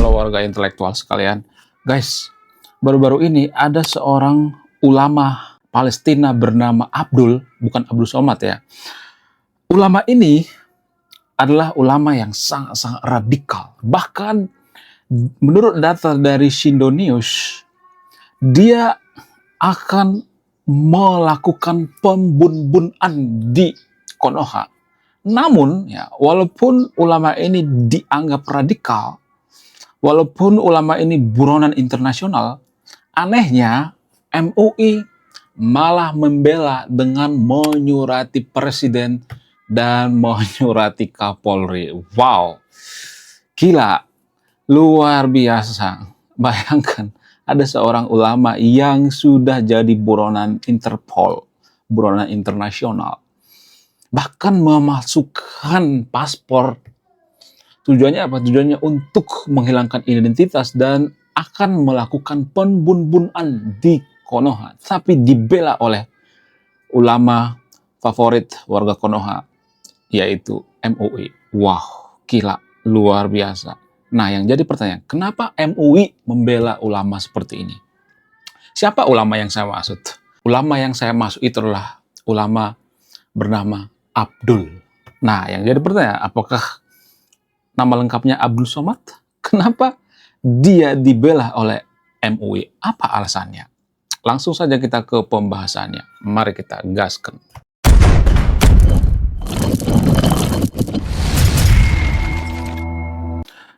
Halo warga intelektual sekalian. Guys, baru-baru ini ada seorang ulama Palestina bernama Abdul, bukan Abdul Somad ya. Ulama ini adalah ulama yang sangat-sangat radikal. Bahkan menurut data dari Shindo News, dia akan melakukan pembunuhan di Konoha. Namun, ya, walaupun ulama ini dianggap radikal, walaupun ulama ini buronan internasional, anehnya MUI malah membela dengan menyurati presiden dan menyurati Kapolri. Wow, gila, luar biasa. Bayangkan, ada seorang ulama yang sudah jadi buronan Interpol, buronan internasional, bahkan memasukkan paspor. Tujuannya apa? Tujuannya untuk menghilangkan identitas dan akan melakukan pembunuhan di Konoha. Tapi dibela oleh ulama favorit warga Konoha, yaitu MUI. Wow, gila, luar biasa. Nah, yang jadi pertanyaan, kenapa MUI membela ulama seperti ini? Siapa ulama yang saya maksud? Ulama yang saya maksud itu adalah ulama bernama Abdul. Nah, yang jadi pertanyaan, apakah nama lengkapnya Abdul Somad? Kenapa dia dibela oleh MUI? Apa alasannya? Langsung saja kita ke pembahasannya. Mari kita gaskan.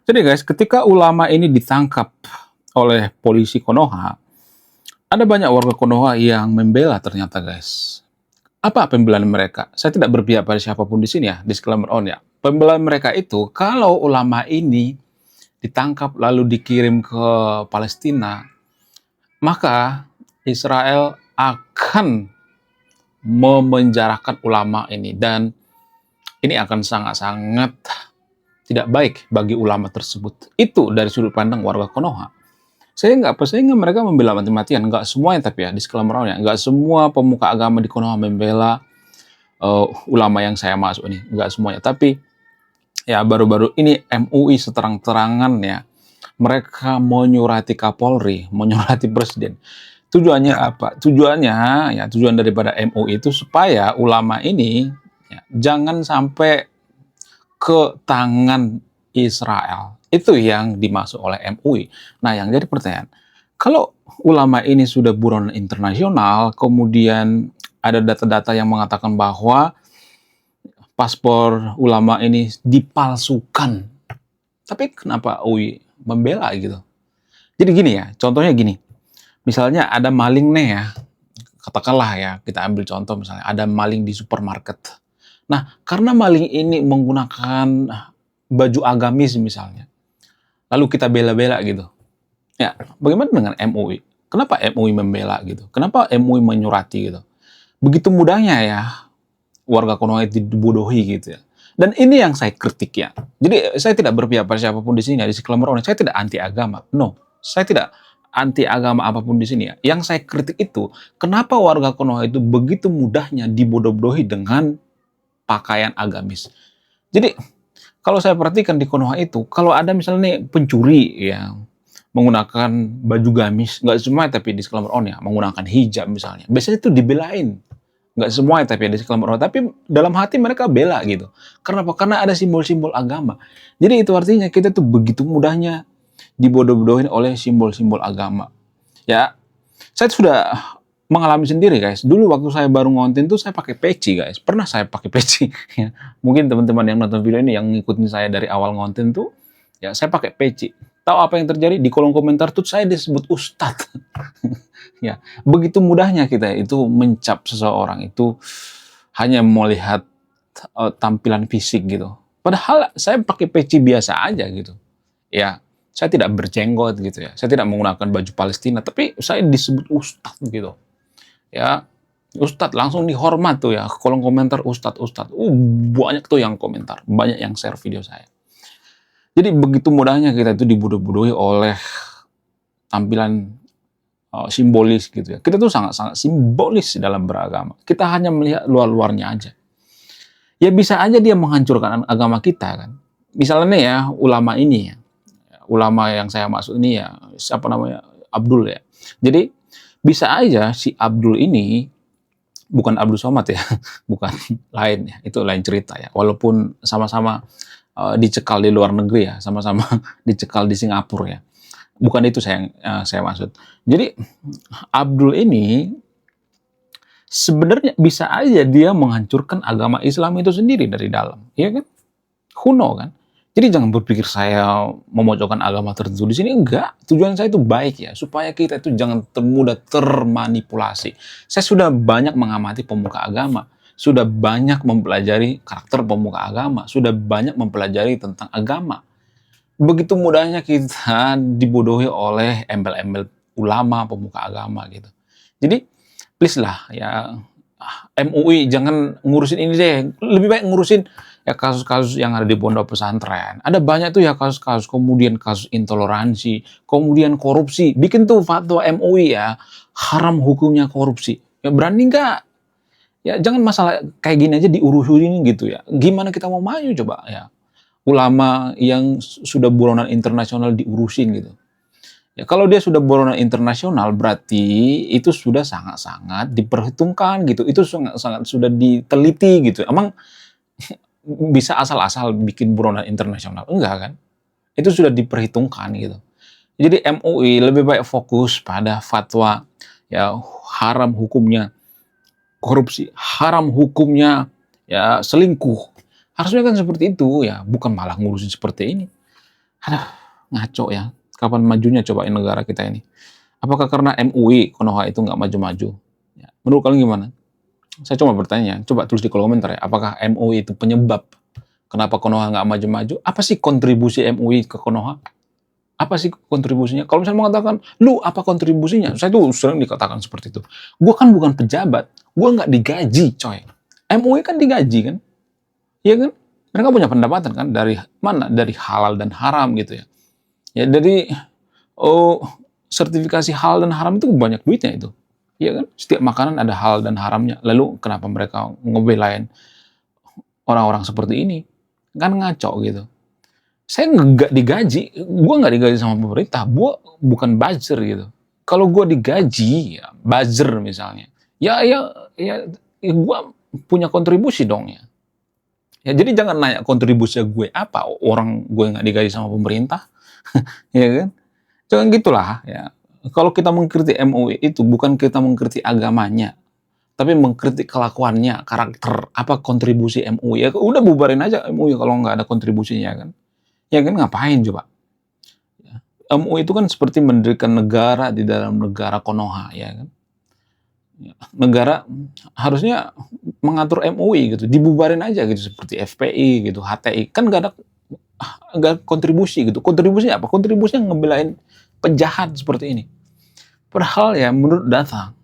Jadi guys, ketika ulama ini ditangkap oleh polisi Konoha, ada banyak warga Konoha yang membela ternyata guys. Apa pembelaan mereka? Saya tidak berpihak pada siapapun di sini ya, disclaimer on ya. Pembelaan mereka itu, kalau ulama ini ditangkap lalu dikirim ke Palestina, maka Israel akan memenjarakan ulama ini. Dan ini akan sangat-sangat tidak baik bagi ulama tersebut. Itu dari sudut pandang warga Konoha. Sehingga mereka membela mati-matian. Nggak semuanya tapi ya, disclaimer on ya. Nggak semua pemuka agama di Konoha membela ulama yang saya masuk ini. Nggak semuanya. Tapi ya baru-baru ini MUI seterang-terangan ya, mereka menyurati Kapolri, menyurati presiden. Tujuannya apa? Tujuan daripada MUI itu supaya ulama ini ya, jangan sampai ke tangan Israel. Itu yang dimaksud oleh MUI. Nah, yang jadi pertanyaan, kalau ulama ini sudah buronan internasional, kemudian ada data-data yang mengatakan bahwa paspor ulama ini dipalsukan, tapi kenapa UI membela gitu? Jadi gini ya, contohnya gini, misalnya ada maling nih ya, katakanlah ya, kita ambil contoh misalnya, ada maling di supermarket. Nah, karena maling ini menggunakan baju agamis misalnya, lalu kita bela-bela gitu. Ya, bagaimana dengan MUI? Kenapa MUI membela gitu? Kenapa MUI menyurati gitu? Begitu mudahnya ya warga Konoha itu dibodohi gitu ya. Dan ini yang saya kritik ya. Jadi saya tidak berpihak pada siapapun di sini ya, disclaimer on. Saya tidak anti agama. No, saya tidak anti agama apapun di sini ya. Yang saya kritik itu, kenapa warga Konoha itu begitu mudahnya dibodoh-bodohi dengan pakaian agamis. Jadi kalau saya perhatikan di Konoha itu, kalau ada misalnya nih pencuri yang menggunakan baju gamis, nggak semua tapi disclaimer on ya, menggunakan hijab misalnya, biasanya itu dibelain. Nggak semua tapi disclaimer on, tapi dalam hati mereka bela gitu. Kenapa? Karena ada simbol-simbol agama. Jadi itu artinya kita tuh begitu mudahnya dibodoh-bodohin oleh simbol-simbol agama. Ya, saya sudah mengalami sendiri guys. Dulu waktu saya baru ngonten tuh saya pakai peci guys. Pernah saya pakai peci. Ya. Mungkin teman-teman yang nonton video ini yang ngikutin saya dari awal ngonten tuh, ya saya pakai peci. Tahu apa yang terjadi? Di kolom komentar tuh saya disebut ustadz. Ya, begitu mudahnya kita itu mencap seseorang itu hanya melihat tampilan fisik gitu. Padahal saya pakai peci biasa aja gitu. Ya, saya tidak berjenggot gitu ya. Saya tidak menggunakan baju Palestina, tapi saya disebut ustadz gitu. Ya, ustadz langsung dihormat tuh ya, kolom komentar ustadz. Banyak tuh yang komentar, banyak yang share video saya. Jadi begitu mudahnya kita itu dibodoh-bodohi oleh tampilan simbolis gitu ya. Kita tuh sangat-sangat simbolis dalam beragama. Kita hanya melihat luar-luarnya aja. Ya bisa aja dia menghancurkan agama kita kan. Misalnya ya ulama ini ya, ulama yang saya maksud ini ya, siapa namanya, Abdul ya. Jadi bisa aja si Abdul ini bukan Abdul Somad ya, bukan, lain ya, itu lain cerita ya. Walaupun sama-sama dicekal di luar negeri ya, sama-sama dicekal di Singapura ya. Bukan itu saya maksud. Jadi Abdul ini sebenarnya bisa aja dia menghancurkan agama Islam itu sendiri dari dalam, ya kan? Who know kan? Jadi jangan berpikir saya memojokkan agama tertentu di sini, enggak. Tujuan saya itu baik ya, supaya kita itu jangan mudah termanipulasi. Saya sudah banyak mengamati pemuka agama, sudah banyak mempelajari karakter pemuka agama, sudah banyak mempelajari tentang agama. Begitu mudahnya kita dibodohi oleh embel-embel ulama pemuka agama gitu. Jadi please lah ya, MUI jangan ngurusin ini deh, lebih baik ngurusin ya kasus-kasus yang ada di pondok pesantren. Ada banyak tuh ya kasus-kasus, kemudian kasus intoleransi, kemudian korupsi. Bikin tuh fatwa MUI ya, haram hukumnya korupsi. Ya berani nggak? Ya jangan masalah kayak gini aja diurusin gitu ya. Gimana kita mau maju coba ya? Ulama yang sudah buronan internasional diurusin gitu. Ya, kalau dia sudah buronan internasional berarti itu sudah sangat-sangat diperhitungkan gitu. Itu sangat-sangat sudah diteliti gitu. Emang bisa asal-asal bikin buronan internasional? Enggak kan? Itu sudah diperhitungkan gitu. Jadi MUI lebih baik fokus pada fatwa ya, haram hukumnya korupsi, haram hukumnya ya selingkuh. Harusnya kan seperti itu ya, bukan malah ngurusin seperti ini. Aduh, ngaco ya. Kapan majunya coba negara kita ini? Apakah karena MUI Konoha itu nggak maju-maju? Ya, menurut kalian gimana? Saya cuma bertanya, coba tulis di kolom komentar ya, apakah MUI itu penyebab kenapa Konoha nggak maju-maju? Apa sih kontribusi MUI ke Konoha? Apa sih kontribusinya? Kalau misalnya mengatakan, lu apa kontribusinya? Saya tuh sering dikatakan seperti itu. Gue kan bukan pejabat, gue nggak digaji, coy. MUI kan digaji kan? Iya kan? Mereka punya pendapatan kan dari mana? Dari halal dan haram gitu ya. Ya dari sertifikasi halal dan haram itu banyak duitnya itu. Iya kan? Setiap makanan ada halal dan haramnya. Lalu kenapa mereka ngebelain orang-orang seperti ini? Kan ngaco gitu. Saya nggak digaji, gue nggak digaji sama pemerintah, gue bukan buzzer gitu. Kalau gue digaji, ya buzzer misalnya, ya gue punya kontribusi dong ya. Ya jadi jangan nanya kontribusi gue apa, orang gue nggak digaji sama pemerintah, ya kan? Jangan gitulah ya. Kalau kita mengkritik MUI itu bukan kita mengkritik agamanya, tapi mengkritik kelakuannya, karakter, apa kontribusi MUI. Ya udah bubarin aja MUI kalau nggak ada kontribusinya kan. Ya kan ngapain coba? MUI itu kan seperti mendirikan negara di dalam negara Konoha, ya kan? Negara harusnya mengatur MUI gitu, dibubarin aja gitu seperti FPI gitu, HTI kan nggak ada kontribusi gitu. Kontribusinya apa? Kontribusinya ngebelain penjahat seperti ini. Padahal ya menurut data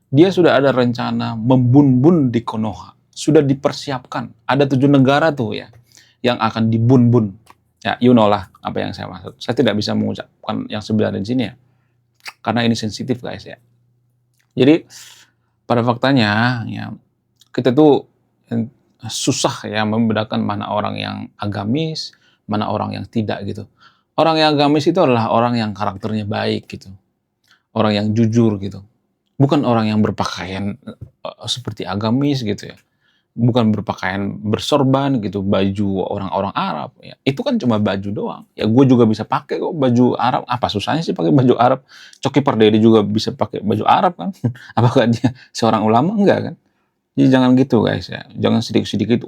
dia sudah ada rencana membun-bun di Konoha, sudah dipersiapkan. Ada 7 negara tuh ya yang akan dibun-bun. Ya, you know lah apa yang saya maksud. Saya tidak bisa mengucapkan yang sebenarnya di sini ya, karena ini sensitif guys ya. Jadi pada faktanya ya kita tuh susah ya membedakan mana orang yang agamis, mana orang yang tidak gitu. Orang yang agamis itu adalah orang yang karakternya baik gitu, orang yang jujur gitu, bukan orang yang berpakaian seperti agamis gitu ya. Bukan berpakaian bersorban gitu, baju orang-orang Arab ya. Itu kan cuma baju doang. Ya gue juga bisa pakai kok baju Arab. Apa susahnya sih pakai baju Arab? Coki Pardede juga bisa pakai baju Arab kan? Apakah dia seorang ulama? Enggak kan? Jadi jangan gitu guys ya. Jangan sedikit-sedikit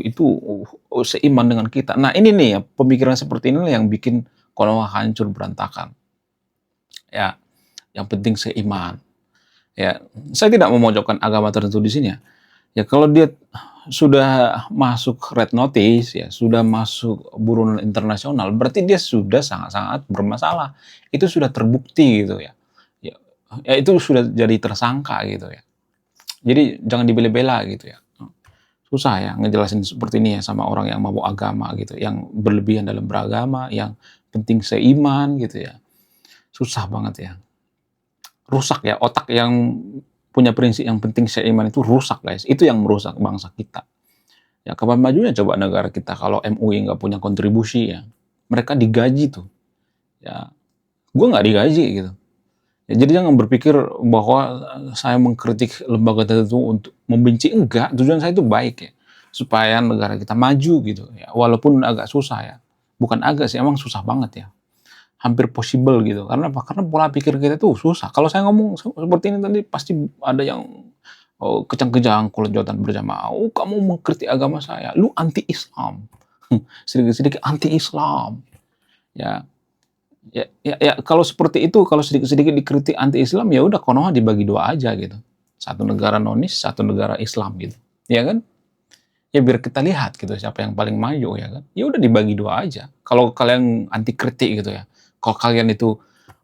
itu seiman dengan kita. Nah, ini nih ya, pemikiran seperti ini yang bikin Konoha hancur berantakan. Ya, yang penting seiman. Ya, saya tidak memojokkan agama tertentu di sini ya. Ya kalau dia sudah masuk red notice ya, sudah masuk buronan internasional, berarti dia sudah sangat-sangat bermasalah. Itu sudah terbukti gitu ya. Ya itu sudah jadi tersangka gitu ya. Jadi jangan dibela-bela gitu ya. Susah ya ngejelasin seperti ini ya sama orang yang mabuk agama gitu, yang berlebihan dalam beragama, yang penting seiman gitu ya. Susah banget ya. Rusak ya, otak yang punya prinsip yang penting seiman itu rusak guys. Itu yang merusak bangsa kita. Ya kapan majunya coba negara kita kalau MUI nggak punya kontribusi ya. Mereka digaji tuh. Ya, gue nggak digaji gitu. Ya, jadi jangan berpikir bahwa saya mengkritik lembaga tertentu untuk membenci, enggak. Tujuan saya itu baik ya, supaya negara kita maju gitu ya, walaupun agak susah ya. Bukan agak sih, emang susah banget ya. Hampir possible gitu. Karena apa? Karena pola pikir kita tuh susah. Kalau saya ngomong seperti ini tadi pasti ada yang kejang-kejang jawatan berjamaah. Oh, kamu mengkritik agama saya, lu anti Islam. Sedikit-sedikit anti Islam. Ya, ya, kalau seperti itu, kalau sedikit-sedikit dikritik anti Islam, ya udah Konoha dibagi dua aja gitu. Satu negara nonis, satu negara Islam gitu. Ya kan? Ya biar kita lihat gitu siapa yang paling maju ya kan. Ya udah dibagi dua aja. Kalau kalian anti kritik gitu ya. Kalau kalian itu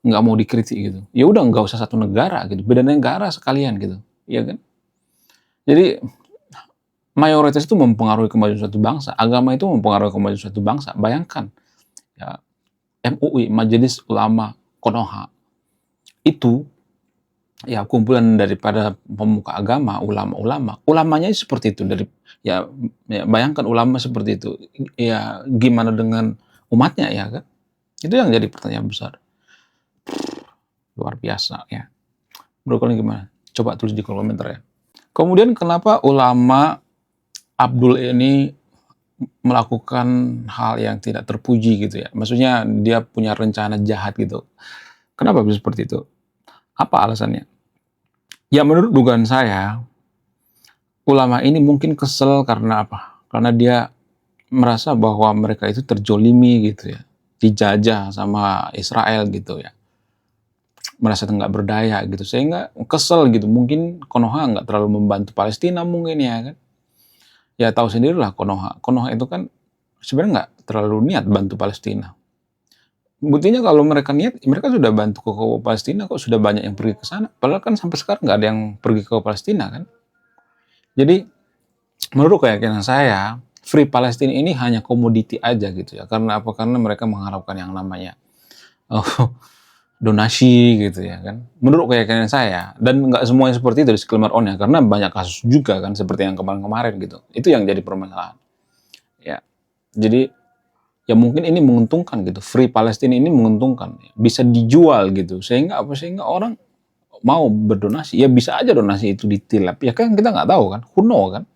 nggak mau dikritik gitu, ya udah nggak usah satu negara gitu. Beda negara sekalian gitu. Ya kan? Jadi mayoritas itu mempengaruhi kemajuan suatu bangsa. Agama itu mempengaruhi kemajuan suatu bangsa. Bayangkan ya, MUI, Majelis Ulama Konoha, itu ya kumpulan daripada pemuka agama, ulama-ulama. Ulamanya seperti itu dari ya, ya bayangkan ulama seperti itu. Ya gimana dengan umatnya ya kan? Itu yang jadi pertanyaan besar. Luar biasa ya. Menurut kalian gimana? Coba tulis di kolom komentar ya. Kemudian kenapa ulama Abdul ini melakukan hal yang tidak terpuji gitu ya? Maksudnya dia punya rencana jahat gitu. Kenapa bisa seperti itu? Apa alasannya? Ya menurut dugaan saya, ulama ini mungkin kesel karena apa? Karena dia merasa bahwa mereka itu terjolimi gitu ya, dijajah sama Israel gitu ya, merasa nggak berdaya gitu, sehingga kesel gitu. Mungkin Konoha nggak terlalu membantu Palestina mungkin ya kan? Ya tahu sendirilah Konoha. Konoha itu kan sebenarnya nggak terlalu niat bantu Palestina. Buktinya kalau mereka niat, mereka sudah bantu ke Palestina kok, sudah banyak yang pergi ke sana. Padahal kan sampai sekarang nggak ada yang pergi ke Palestina kan. Jadi menurut keyakinan saya, Free Palestine ini hanya komoditi aja gitu ya. Karena apa? Karena mereka mengharapkan yang namanya oh, donasi gitu ya kan. Menurut keyakinan saya, dan nggak semuanya seperti itu disclaimer on ya, karena banyak kasus juga kan seperti yang kemarin-kemarin gitu. Itu yang jadi permasalahan. Ya, jadi ya mungkin ini menguntungkan gitu. Free Palestine ini menguntungkan, bisa dijual gitu. Sehingga apa? Sehingga orang mau berdonasi. Ya bisa aja donasi itu ditilap. Ya kan kita nggak tahu kan, who know kan.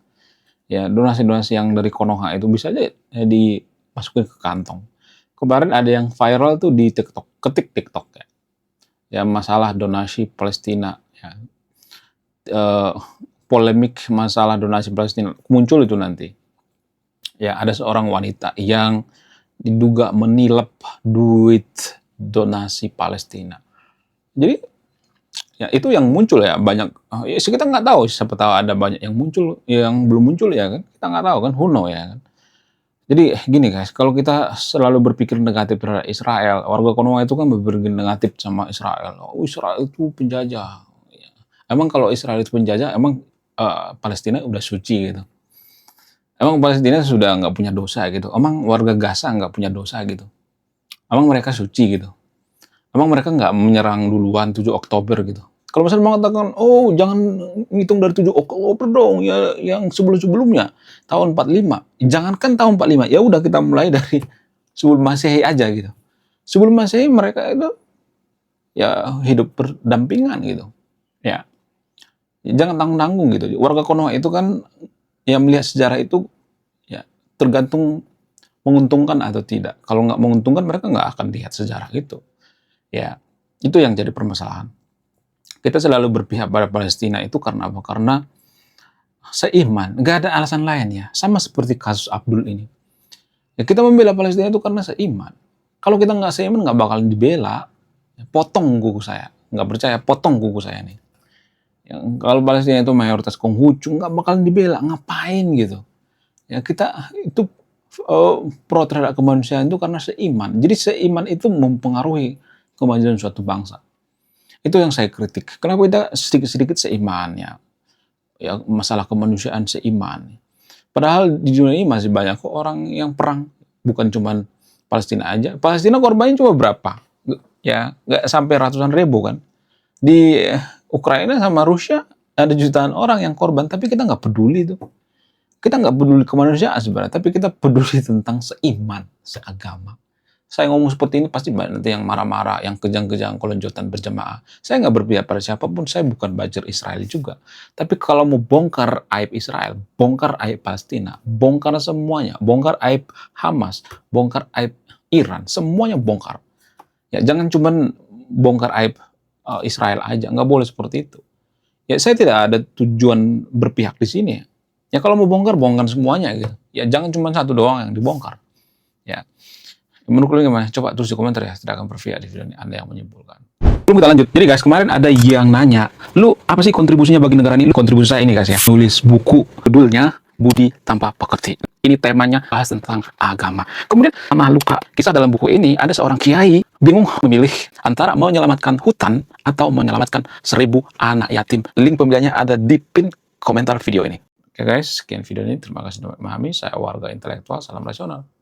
Ya donasi-donasi yang dari Konoha itu bisa aja dimasukin ke kantong. Kemarin ada yang viral tuh di TikTok, ketik TikTok ya. Ya masalah donasi Palestina ya. Eh, Polemik masalah donasi Palestina muncul itu nanti. Ya ada seorang wanita yang diduga menilap duit donasi Palestina. Jadi ya itu yang muncul ya banyak. Ya, kita nggak tahu, siapa tahu ada banyak yang muncul, yang belum muncul ya kan. Kita nggak tahu kan, who know ya kan. Jadi gini guys, kalau kita selalu berpikir negatif terhadap Israel, warga Konoha itu kan berpikir negatif sama Israel. Oh Israel itu penjajah. Emang kalau Israel itu penjajah, emang Palestina udah suci gitu. Emang Palestina sudah nggak punya dosa gitu. Emang warga Gaza nggak punya dosa gitu. Emang mereka suci gitu. Emang mereka nggak menyerang duluan 7 Oktober gitu. Kalau misalnya mengatakan, oh jangan ngitung dari 7 Oktober dong, ya yang sebelum-sebelumnya, tahun 45. Jangankan tahun 45, ya udah kita mulai dari sebelum Masehi aja gitu. Sebelum Masehi mereka itu ya hidup berdampingan gitu. Ya, jangan tanggung-tanggung gitu. Warga Konoha itu kan ya melihat sejarah itu ya tergantung menguntungkan atau tidak. Kalau nggak menguntungkan mereka nggak akan lihat sejarah itu. Ya, itu yang jadi permasalahan. Kita selalu berpihak pada Palestina itu karena apa? Karena seiman, nggak ada alasan lain ya. Sama seperti kasus Abdul ini. Ya, kita membela Palestina itu karena seiman. Kalau kita nggak seiman, nggak bakal dibela. Potong kuku saya. Nggak percaya, potong kuku saya nih. Yang kalau Palestina itu mayoritas Konghucu, nggak bakal dibela. Ngapain gitu? Ya kita itu pro terhadap kemanusiaan itu karena seiman. Jadi seiman itu mempengaruhi kemajuan suatu bangsa. Itu yang saya kritik. Kenapa kita sedikit-sedikit seiman ya? Ya masalah kemanusiaan seiman. Padahal di dunia ini masih banyak kok orang yang perang. Bukan cuma Palestina aja. Palestina korbannya cuma berapa? Ya nggak sampai ratusan ribu kan. Di Ukraina sama Rusia ada jutaan orang yang korban. Tapi kita nggak peduli tuh. Kita nggak peduli kemanusiaan sebenarnya. Tapi kita peduli tentang seiman, seagama. Saya ngomong seperti ini pasti banyak nanti yang marah-marah, yang kejang-kejang, kelonjotan berjamaah. Saya nggak berpihak pada siapapun, saya bukan buzzer Israel juga. Tapi kalau mau bongkar aib Israel, bongkar aib Palestina, bongkar semuanya, bongkar aib Hamas, bongkar aib Iran, semuanya bongkar. Ya jangan cuman bongkar aib Israel aja, nggak boleh seperti itu. Ya saya tidak ada tujuan berpihak di sini. Ya kalau mau bongkar, bongkar semuanya gitu. Ya jangan cuma satu doang yang dibongkar. Ya. Menurut kalian gimana? Coba tulis di komentar ya. Tidak akan berpihak di video ini. Anda yang menyimpulkan. Belum kita lanjut. Jadi guys, kemarin ada yang nanya, lu apa sih kontribusinya bagi negara ini? Kontribusi saya ini guys ya. Nulis buku, judulnya Budi Tanpa Pekerti. Ini temanya bahas tentang agama. Kemudian sama luka. Kisah dalam buku ini ada seorang kiai bingung memilih antara menyelamatkan hutan atau menyelamatkan 1000 anak yatim. Link pembeliannya ada di pin komentar video ini. Oke guys, sekian video ini. Terima kasih sudah memahami. Saya warga intelektual. Salam rasional.